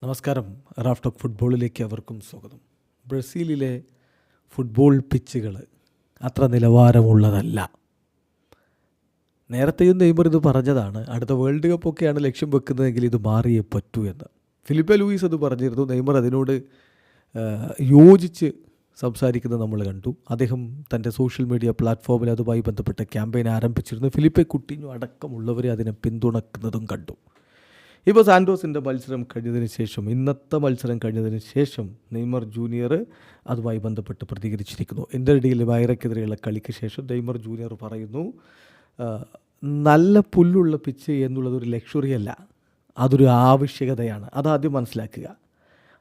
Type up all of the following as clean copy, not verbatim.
നമസ്കാരം. Raf talk ഫുട്ബോളിലേക്ക് അവർക്കും സ്വാഗതം. ബ്രസീലിലെ ഫുട്ബോൾ പിച്ചുകൾ അത്ര നിലവാരമുള്ളതല്ല. നേരത്തെയും നെയ്മർ ഇത് പറഞ്ഞതാണ്. അടുത്ത വേൾഡ് കപ്പൊക്കെയാണ് ലക്ഷ്യം വെക്കുന്നതെങ്കിൽ ഇത് മാറിയേ പറ്റൂ എന്ന്. ഫിലിപ്പെ ലൂയിസ് അത് പറഞ്ഞിരുന്നു. നെയ്മർ അതിനോട് യോജിച്ച് സംസാരിക്കുന്നത് നമ്മൾ കണ്ടു. അദ്ദേഹം തൻ്റെ സോഷ്യൽ മീഡിയ പ്ലാറ്റ്ഫോമിൽ അതുമായി ബന്ധപ്പെട്ട ക്യാമ്പയിൻ ആരംഭിച്ചിരുന്നു. ഫിലിപ്പെ കുട്ടിഞ്ഞു അടക്കമുള്ളവരെ അതിനെ പിന്തുണക്കുന്നതും കണ്ടു. ഇപ്പോൾ സാൻഡോസിൻ്റെ മത്സരം കഴിഞ്ഞതിന് ശേഷം, ഇന്നത്തെ മത്സരം കഴിഞ്ഞതിന് ശേഷം നെയ്മർ ജൂനിയർ അതുമായി ബന്ധപ്പെട്ട് പ്രതികരിച്ചിരിക്കുന്നു. ഇന്റർഡിയിൽ വൈറക്കെതിരെയുള്ള കളിക്ക് ശേഷം നെയ്മർ ജൂനിയർ പറയുന്നു, നല്ല പുല്ലുള്ള പിച്ച് എന്നുള്ളതൊരു ലക്ഷറി അല്ല, അതൊരു ആവശ്യകതയാണ്. അതാദ്യം മനസ്സിലാക്കുക.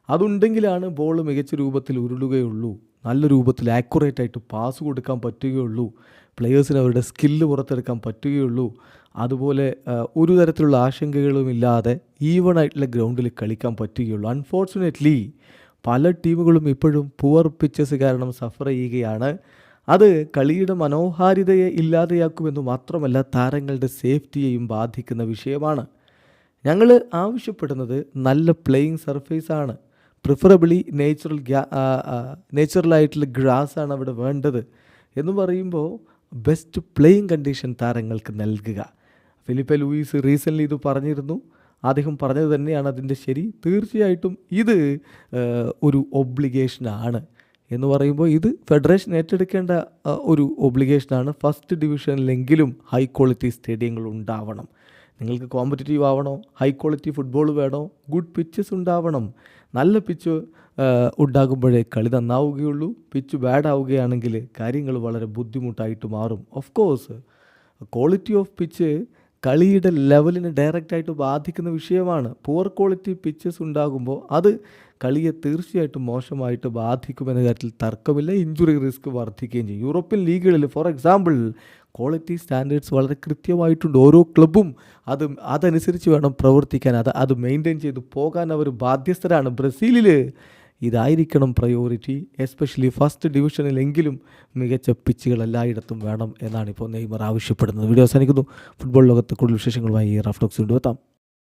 അതുണ്ടെങ്കിലാണ് ബോൾ മികച്ച രൂപത്തിൽ ഉരുളുകയുള്ളൂ, നല്ല രൂപത്തിൽ ആക്യുറേറ്റായിട്ട് പാസ് കൊടുക്കാൻ പറ്റുകയുള്ളൂ, പ്ലെയേഴ്സിന് അവരുടെ സ്കില്ല് പുറത്തെടുക്കാൻ പറ്റുകയുള്ളൂ. അതുപോലെ ഒരു തരത്തിലുള്ള ആശങ്കകളുമില്ലാതെ ഈവണായിട്ടുള്ള ഗ്രൗണ്ടിൽ കളിക്കാൻ പറ്റുകയുള്ളൂ. അൺഫോർച്ചുനേറ്റ്ലി പല ടീമുകളും ഇപ്പോഴും പുവർ പിച്ചസ് കാരണം സഫർ ചെയ്യുകയാണ്. അത് കളിയുടെ മനോഹാരിതയെ ഇല്ലാതെയാക്കുമെന്ന് മാത്രമല്ല, താരങ്ങളുടെ സേഫ്റ്റിയെയും ബാധിക്കുന്ന വിഷയമാണ്. ഞങ്ങൾ ആവശ്യപ്പെടുന്നത് നല്ല പ്ലേയിങ് സർഫേസാണ്. പ്രിഫറബിളി നേച്ചുറലായിട്ടുള്ള ഗ്രാസാണ് അവിടെ വേണ്ടത് എന്ന് പറയുമ്പോൾ ബെസ്റ്റ് പ്ലേയിങ് കണ്ടീഷൻ താരങ്ങൾക്ക് നൽകുക. ഫിലിപ്പെ ലൂയിസ് റീസെൻ്റ്ലി ഇത് പറഞ്ഞിരുന്നു. അദ്ദേഹം പറഞ്ഞത് തന്നെയാണ് അതിൻ്റെ ശരി. തീർച്ചയായിട്ടും ഇത് ഒരു ഒബ്ലിഗേഷനാണ് എന്ന് പറയുമ്പോൾ ഇത് ഫെഡറേഷൻ ഏറ്റെടുക്കേണ്ട ഒരു ഒബ്ലിഗേഷനാണ്. ഫസ്റ്റ് ഡിവിഷനിലെങ്കിലും ഹൈ ക്വാളിറ്റി സ്റ്റേഡിയങ്ങൾ ഉണ്ടാവണം. നിങ്ങൾക്ക് കോമ്പറ്റീറ്റീവ് ആവണോ, ഹൈ ക്വാളിറ്റി ഫുട്ബോൾ വേണോ, ഗുഡ് പിച്ചസ് ഉണ്ടാവണം. നല്ല പിച്ച് ഉണ്ടാകുമ്പോഴേ കളി നന്നാവുകയുള്ളൂ. പിച്ച് ബാഡ് ആവുകയാണെങ്കിൽ കാര്യങ്ങൾ വളരെ ബുദ്ധിമുട്ടായിട്ട് മാറും. Of course quality of pitch കളിയുടെ ലെവലിനെ ഡയറക്റ്റായിട്ട് ബാധിക്കുന്ന വിഷയമാണ്. പുവർ ക്വാളിറ്റി പിച്ചസ് ഉണ്ടാകുമ്പോൾ അത് കളിയെ തീർച്ചയായിട്ടും മോശമായിട്ട് ബാധിക്കുമെന്ന കാര്യത്തിൽ തർക്കമില്ല. ഇഞ്ചുറി റിസ്ക് വർദ്ധിക്കുകയും ചെയ്യും. യൂറോപ്യൻ ലീഗുകളിൽ ഫോർ എക്സാമ്പിൾ ക്വാളിറ്റി സ്റ്റാൻഡേർഡ്സ് വളരെ കൃത്യമായിട്ടുണ്ട്. ഓരോ ക്ലബ്ബും അതനുസരിച്ച് വേണം പ്രവർത്തിക്കാൻ. അത് മെയിൻറ്റെയിൻ ചെയ്ത് പോകാൻ അവർ ബാധ്യസ്ഥരാണ്. ബ്രസീലിൽ ഇതായിരിക്കണം പ്രയോറിറ്റി. എസ്പെഷ്യലി ഫസ്റ്റ് ഡിവിഷനിലെങ്കിലും മികച്ച പിച്ചുകൾ എല്ലായിടത്തും വേണം എന്നാണ് ഇപ്പോൾ നെയ്മർ ആവശ്യപ്പെടുന്നത്. വീഡിയോ അവസാനിക്കുന്നു. ഫുട്ബോൾ ലോകത്ത് കൂടുതൽ വിശേഷങ്ങളുമായി റാഫ് ടോക്സ് കൊണ്ടുവെത്താം.